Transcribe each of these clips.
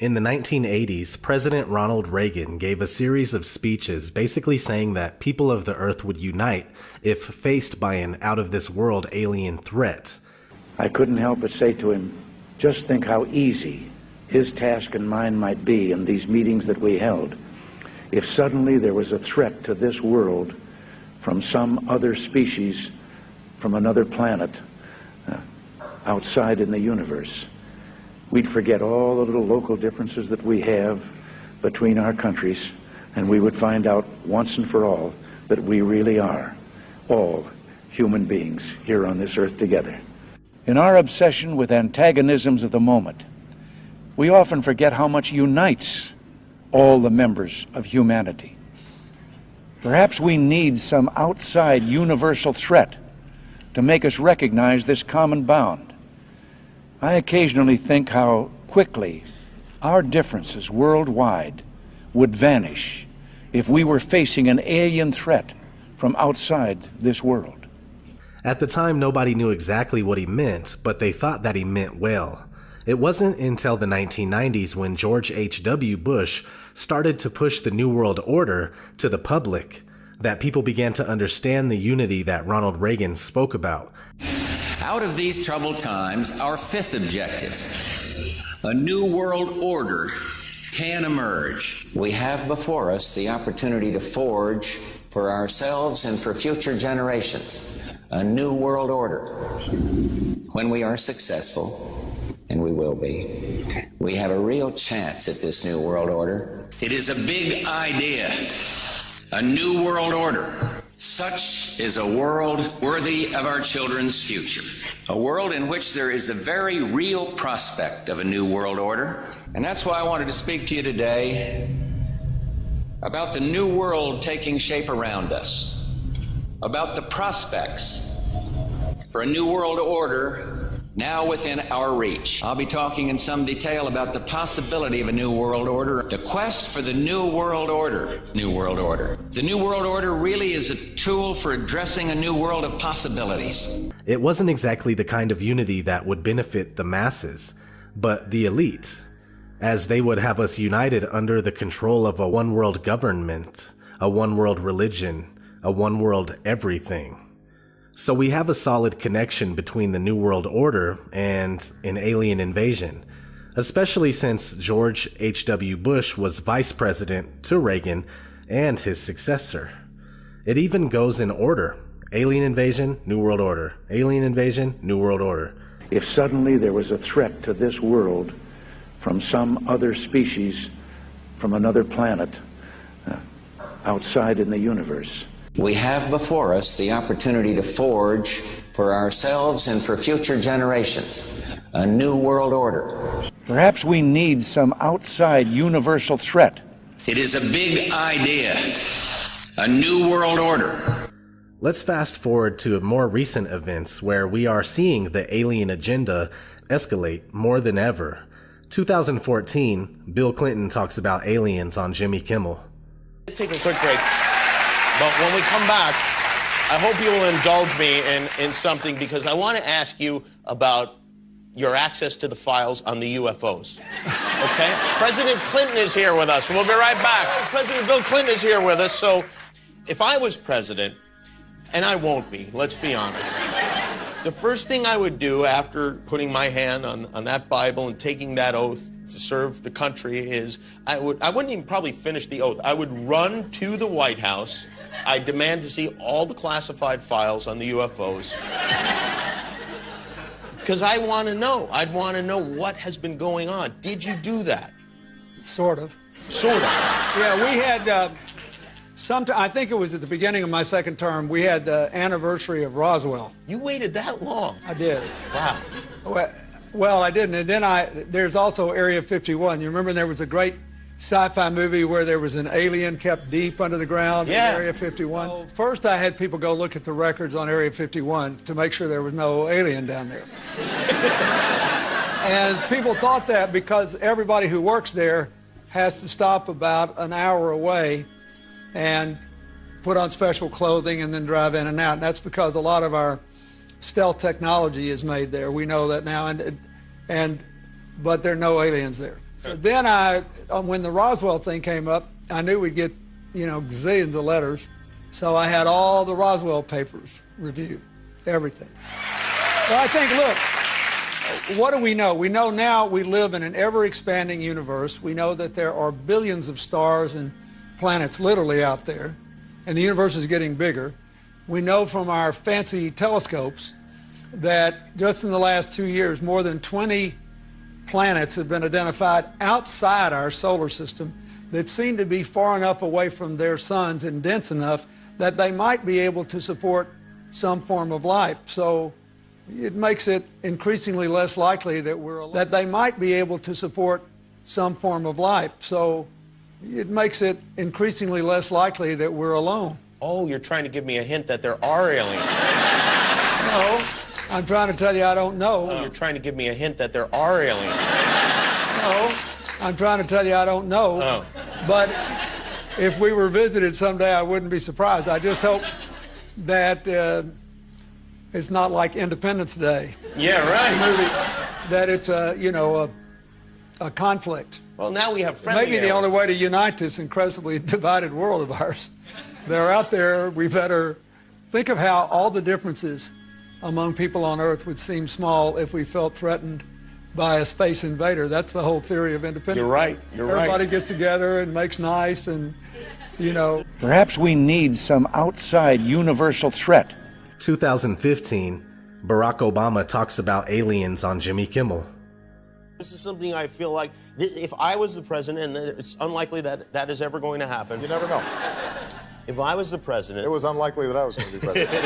In the 1980s, President Ronald Reagan gave a series of speeches basically saying that people of the Earth would unite if faced by an out-of-this-world alien threat. I couldn't help but say to him, just think how easy his task and mine might be in these meetings that we held if suddenly there was a threat to this world from some other species from another planet outside in the universe. We'd forget all the little local differences that we have between our countries, and we would find out once and for all that we really are all human beings here on this earth together. In our obsession with antagonisms of the moment, we often forget how much unites all the members of humanity. Perhaps we need some outside universal threat to make us recognize this common bound. I occasionally think how quickly our differences worldwide would vanish if we were facing an alien threat from outside this world. At the time, nobody knew exactly what he meant, but they thought that he meant well. It wasn't until the 1990s when George H.W. Bush started to push the New World Order to the public that people began to understand the unity that Ronald Reagan spoke about. Out of these troubled times, our fifth objective, a new world order, can emerge. We have before us the opportunity to forge for ourselves and for future generations a new world order. When we are successful, and we will be, we have a real chance at this new world order. It is a big idea, a new world order. Such is a world worthy of our children's future. A world in which there is the very real prospect of a new world order. And that's why I wanted to speak to you today about the new world taking shape around us, about the prospects for a new world order now within our reach. I'll be talking in some detail about the possibility of a new world order, the quest for the new world order. New world order. The new world order really is a tool for addressing a new world of possibilities. It wasn't exactly the kind of unity that would benefit the masses, but the elite, as they would have us united under the control of a one-world government, a one-world religion, a one-world everything. So we have a solid connection between the New World Order and an alien invasion, especially since George H.W. Bush was vice president to Reagan and his successor. It even goes in order: alien invasion, New World Order; alien invasion, New World Order. If suddenly there was a threat to this world from some other species from another planet outside in the universe, we have before us the opportunity to forge for ourselves and for future generations a new world order. Perhaps we need some outside universal threat. It is a big idea, a new world order. Let's fast forward to more recent events where we are seeing the alien agenda escalate more than ever. 2014, Bill Clinton talks about aliens on Jimmy Kimmel. Take a quick break. But when we come back, I hope you will indulge me in something, because I want to ask you about your access to the files on the UFOs. Okay? President Clinton is here with us. We'll be right back. President Bill Clinton is here with us. So if I was president, and I won't be, let's be honest, the first thing I would do after putting my hand on that Bible and taking that oath to serve the country is I wouldn't even probably finish the oath. I would run to the White House. I demand to see all the classified files on the UFOs. Because I want to know. I'd want to know what has been going on. Did you do that? Sort of. Sort of. Yeah, we had, I think it was at the beginning of my second term, we had the anniversary of Roswell. You waited that long? I did. Wow. Well, I didn't. And then there's also Area 51. You remember there was a great sci-fi movie where there was an alien kept deep under the ground in Area 51. So first I had people go look at the records on Area 51 to make sure there was no alien down there. And people thought that because everybody who works there has to stop about an hour away and put on special clothing and then drive in and out. And that's because a lot of our stealth technology is made there. We know that now, but there are no aliens there. So then when the Roswell thing came up, I knew we'd get, gazillions of letters. So I had all the Roswell papers reviewed, everything. So I think, look, what do we know? We know now we live in an ever-expanding universe. We know that there are billions of stars and planets literally out there, and the universe is getting bigger. We know from our fancy telescopes that just in the last 2 years, more than 20 planets have been identified outside our solar system that seem to be far enough away from their suns and dense enough that they might be able to support some form of life. So it makes it increasingly less likely that they might be able to support some form of life. So it makes it increasingly less likely that we're alone. Oh, you're trying to give me a hint that there are aliens. No, I'm trying to tell you I don't know. Oh, you're trying to give me a hint that there are aliens. No, I'm trying to tell you I don't know. Oh. But if we were visited someday, I wouldn't be surprised. I just hope that it's not like Independence Day. Yeah, right. Movie, that it's a conflict. Well, now we have friendly Maybe the only way to unite this incredibly divided world of ours. They're out there. We better think of how all the differences among people on Earth would seem small if we felt threatened by a space invader. That's the whole theory of independence. You're right. Everybody gets together and makes nice and, Perhaps we need some outside universal threat. 2015, Barack Obama talks about aliens on Jimmy Kimmel. This is something I feel like, if I was the president, and it's unlikely that that is ever going to happen. You never know. If I was the president... It was unlikely that I was going to be president.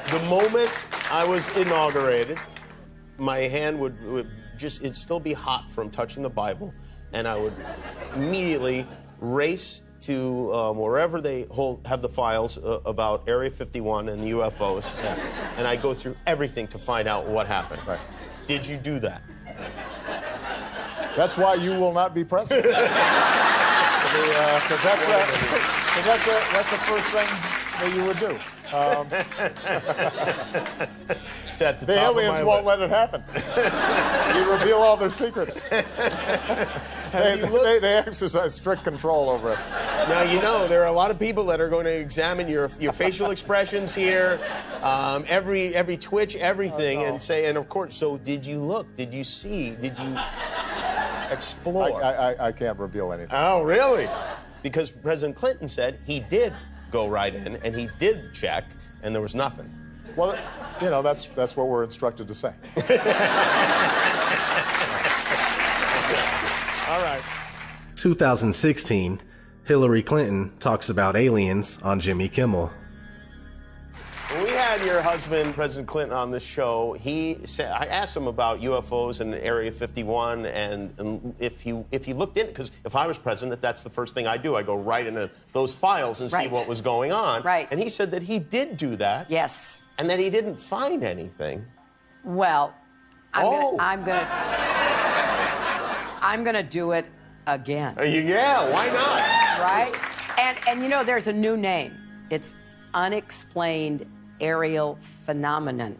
The moment I was inaugurated, my hand would it'd still be hot from touching the Bible, and I would immediately race to wherever they have the files about Area 51 and the UFOs, and I go through everything to find out what happened. Right. Did you do that? That's why you will not be president. Because that's the first thing that you would do. The aliens won't let it happen. You reveal all their secrets. They exercise strict control over us. Now, there are a lot of people that are going to examine your facial expressions here, every twitch, everything, and say, and of course, so did you look? Did you see? Did you explore? I can't reveal anything. Oh, really? Because President Clinton said he did go right in, and he did check, and there was nothing. Well, that's what we're instructed to say. All right. 2016, Hillary Clinton talks about aliens on Jimmy Kimmel. When we had your husband, President Clinton, on this show, he said, I asked him about UFOs in Area 51, and if he looked in, because if I was president, that's the first thing I do. I go right into those files and see what was going on. Right. And he said that he did do that. Yes. And that he didn't find anything. Well, I'm gonna do it again. Yeah, why not? Right? And there's a new name. It's unexplained aerial phenomenon.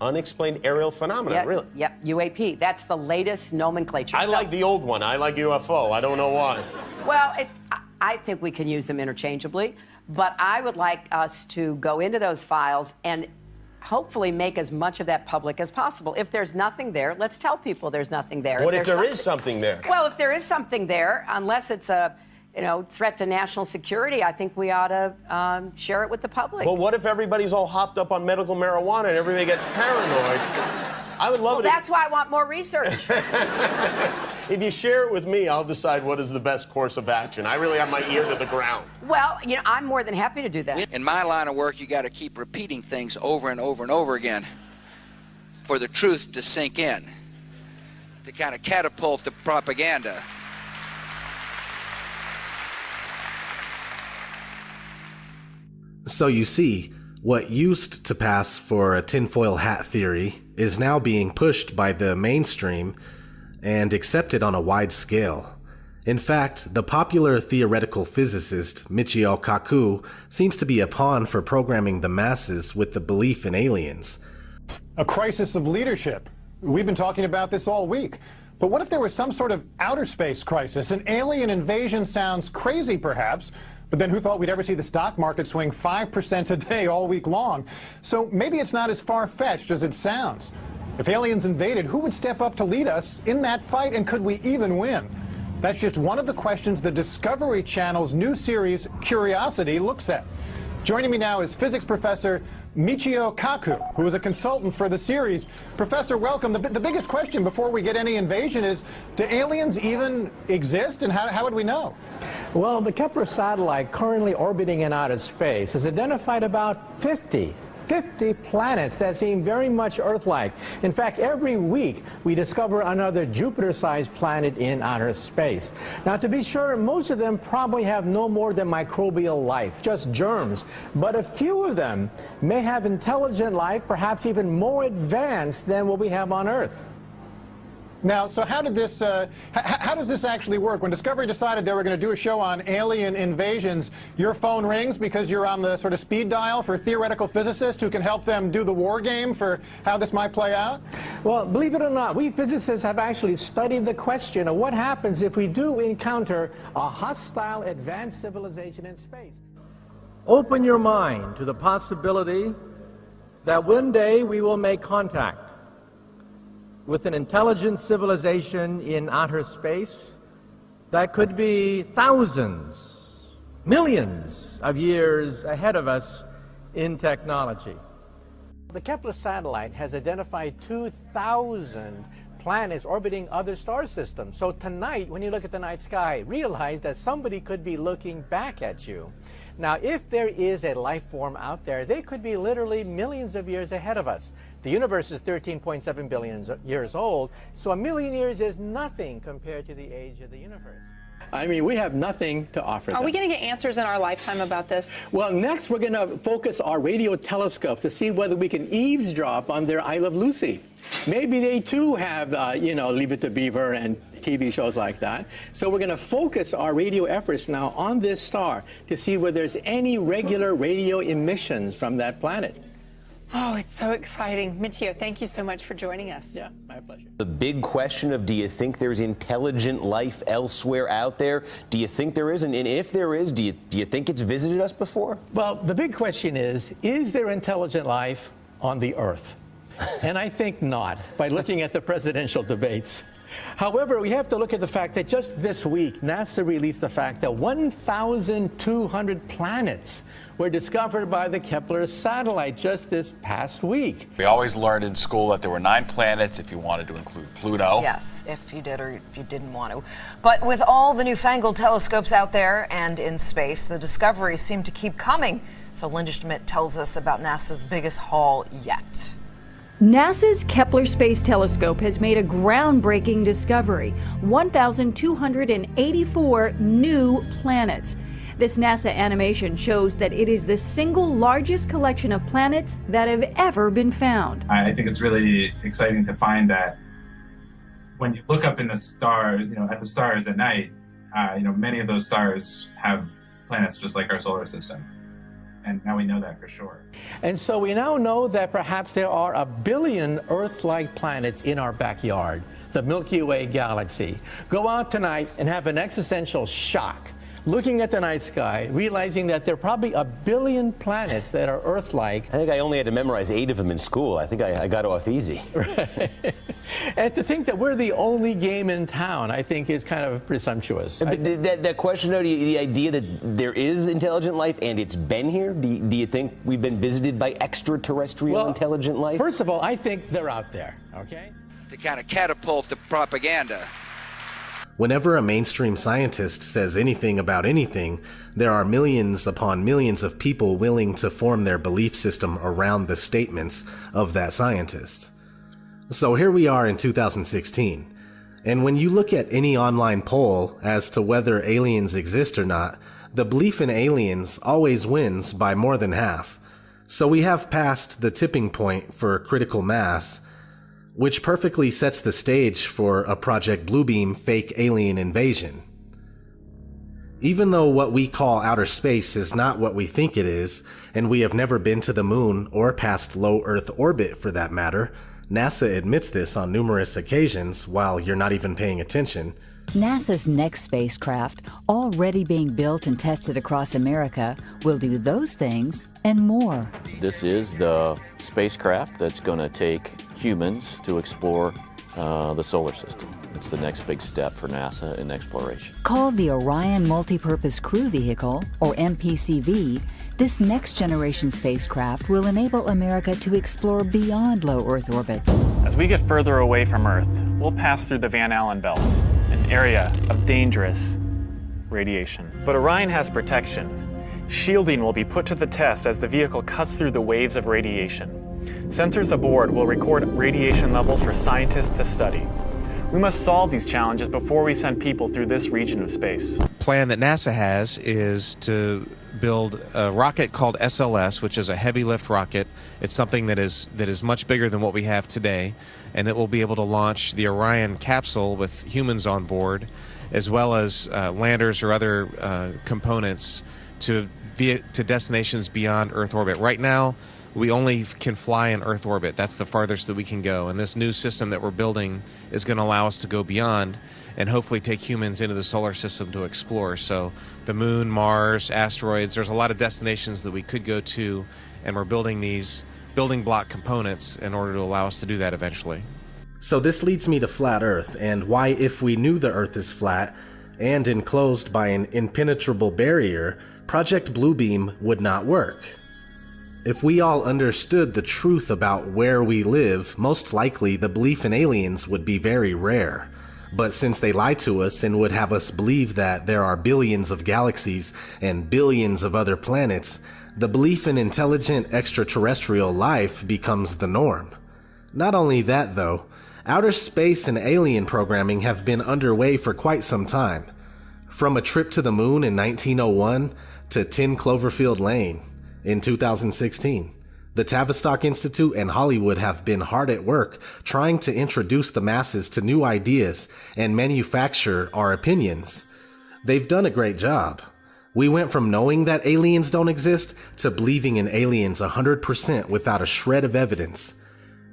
Unexplained aerial phenomenon, really? Yep, UAP. That's the latest nomenclature. I like the old one. I like UFO. I don't know why. Well, I think we can use them interchangeably, but I would like us to go into those files and hopefully make as much of that public as possible. If there's nothing there, let's tell people there's nothing there. What if there is something there? Well, if there is something there, unless it's a threat to national security, I think we ought to share it with the public. Well, what if everybody's all hopped up on medical marijuana and everybody gets paranoid? I would love it. That's why I want more research. If you share it with me, I'll decide what is the best course of action. I really have my ear to the ground. Well, I'm more than happy to do that. In my line of work, you got to keep repeating things over and over and over again for the truth to sink in, to kind of catapult the propaganda. So you see, what used to pass for a tinfoil hat theory is now being pushed by the mainstream and accepted on a wide scale. In fact, the popular theoretical physicist Michio Kaku seems to be a pawn for programming the masses with the belief in aliens. A crisis of leadership. We've been talking about this all week. But what if there was some sort of outer space crisis? An alien invasion sounds crazy, perhaps, but then who thought we'd ever see the stock market swing 5% a day all week long? So maybe it's not as far-fetched as it sounds. If aliens invaded, who would step up to lead us in that fight, and could we even win? That's just one of the questions the Discovery Channel's new series, Curiosity, looks at. Joining me now is physics professor Michio Kaku, who is a consultant for the series. Professor, welcome. The biggest question before we get any invasion is, do aliens even exist, and how would we know? Well, the Kepler satellite currently orbiting in outer space has identified about 50 planets that seem very much Earth-like. In fact, every week we discover another Jupiter-sized planet in outer space. Now, to be sure, most of them probably have no more than microbial life, just germs. But a few of them may have intelligent life, perhaps even more advanced than what we have on Earth. Now, so how does this actually work? When Discovery decided they were going to do a show on alien invasions, your phone rings because you're on the sort of speed dial for theoretical physicists who can help them do the war game for how this might play out? Well, believe it or not, we physicists have actually studied the question of what happens if we do encounter a hostile advanced civilization in space. Open your mind to the possibility that one day we will make contact with an intelligent civilization in outer space that could be thousands, millions of years ahead of us in technology. The Kepler satellite has identified 2,000 planets orbiting other star systems. So tonight, when you look at the night sky, realize that somebody could be looking back at you. Now, if there is a life form out there, they could be literally millions of years ahead of us. The universe is 13.7 billion years old, so 1 million years is nothing compared to the age of the universe. I mean, we have nothing to offer them. Are we going to get answers in our lifetime about this? Well, next we're going to focus our radio telescope to see whether we can eavesdrop on their I Love Lucy. Maybe they too have, Leave It to Beaver and TV shows like that. So we're going to focus our radio efforts now on this star to see whether there's any regular radio emissions from that planet. Oh, it's so exciting. Michio, thank you so much for joining us. Yeah, my pleasure. The big question of, do you think there's intelligent life elsewhere out there? Do you think there is? And if there is, do you think it's visited us before? Well, the big question is there intelligent life on the Earth? And I think not, by looking at the presidential debates. However, we have to look at the fact that just this week, NASA released the fact that 1,200 planets were discovered by the Kepler satellite just this past week. We always learned in school that there were 9 planets if you wanted to include Pluto. Yes, if you did or if you didn't want to. But with all the newfangled telescopes out there and in space, the discoveries seem to keep coming. So Linda Schmidt tells us about NASA's biggest haul yet. NASA's Kepler Space Telescope has made a groundbreaking discovery: 1,284 new planets. This NASA animation shows that it is the single largest collection of planets that have ever been found. I think it's really exciting to find that when you look up in the stars, at the stars at night, many of those stars have planets just like our solar system. And now we know that for sure. And so we now know that perhaps there are 1 billion Earth-like planets in our backyard, the Milky Way galaxy. Go out tonight and have an existential shock, looking at the night sky, realizing that there are probably 1 billion planets that are Earth-like. I think I only had to memorize 8 of them in school. I think I got off easy. And to think that we're the only game in town, I think, is kind of presumptuous. That question, though, the idea that there is intelligent life and it's been here, do you think we've been visited by extraterrestrial intelligent life? First of all, I think they're out there, okay? To kind of catapult the propaganda. Whenever a mainstream scientist says anything about anything, there are millions upon millions of people willing to form their belief system around the statements of that scientist. So here we are in 2016, and when you look at any online poll as to whether aliens exist or not, the belief in aliens always wins by more than half. So we have passed the tipping point for critical mass, which perfectly sets the stage for a Project Bluebeam fake alien invasion. Even though what we call outer space is not what we think it is, and we have never been to the moon or past low Earth orbit for that matter, NASA admits this on numerous occasions while you're not even paying attention. NASA's next spacecraft, already being built and tested across America, will do those things and more. This is the spacecraft that's going to take humans to explore the solar system. It's the next big step for NASA in exploration. Called the Orion Multipurpose Crew Vehicle, or MPCV, this next-generation spacecraft will enable America to explore beyond low Earth orbit. As we get further away from Earth, we'll pass through the Van Allen belts, an area of dangerous radiation. But Orion has protection. Shielding will be put to the test as the vehicle cuts through the waves of radiation. Sensors aboard will record radiation levels for scientists to study. We must solve these challenges before we send people through this region of space. The plan that NASA has is to build a rocket called SLS, which is a heavy lift rocket. It's something that is much bigger than what we have today, and it will be able to launch the Orion capsule with humans on board, as well as landers or other components to destinations beyond Earth orbit. Right now, we only can fly in Earth orbit. That's the farthest that we can go. And this new system that we're building is going to allow us to go beyond and hopefully take humans into the solar system to explore. So the moon, Mars, asteroids, there's a lot of destinations that we could go to, and we're building these building block components in order to allow us to do that eventually. So this leads me to flat Earth, and why, if we knew the Earth is flat and enclosed by an impenetrable barrier, Project Bluebeam would not work. If we all understood the truth about where we live, most likely the belief in aliens would be very rare. But since they lie to us and would have us believe that there are billions of galaxies and billions of other planets, the belief in intelligent extraterrestrial life becomes the norm. Not only that though, outer space and alien programming have been underway for quite some time. From a trip to the moon in 1901 to 10 Cloverfield Lane in 2016. The Tavistock Institute and Hollywood have been hard at work trying to introduce the masses to new ideas and manufacture our opinions. They've done a great job. We went from knowing that aliens don't exist to believing in aliens 100% without a shred of evidence.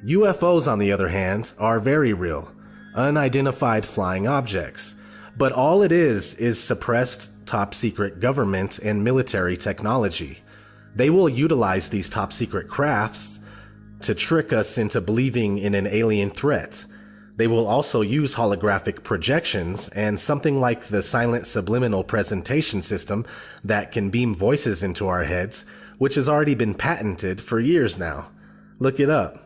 UFOs, on the other hand, are very real, unidentified flying objects. But all it is suppressed top-secret government and military technology. They will utilize these top-secret crafts to trick us into believing in an alien threat. They will also use holographic projections and something like the silent subliminal presentation system that can beam voices into our heads, which has already been patented for years now. Look it up.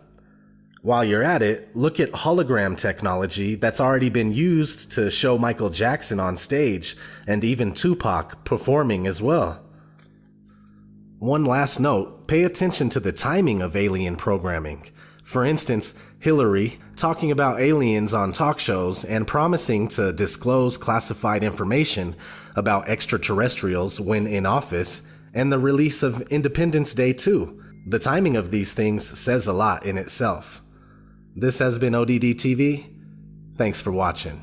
While you're at it, look at hologram technology that's already been used to show Michael Jackson on stage and even Tupac performing as well. One last note, pay attention to the timing of alien programming. For instance, Hillary talking about aliens on talk shows and promising to disclose classified information about extraterrestrials when in office, and the release of Independence Day 2. The timing of these things says a lot in itself. This has been ODD TV. Thanks for watching.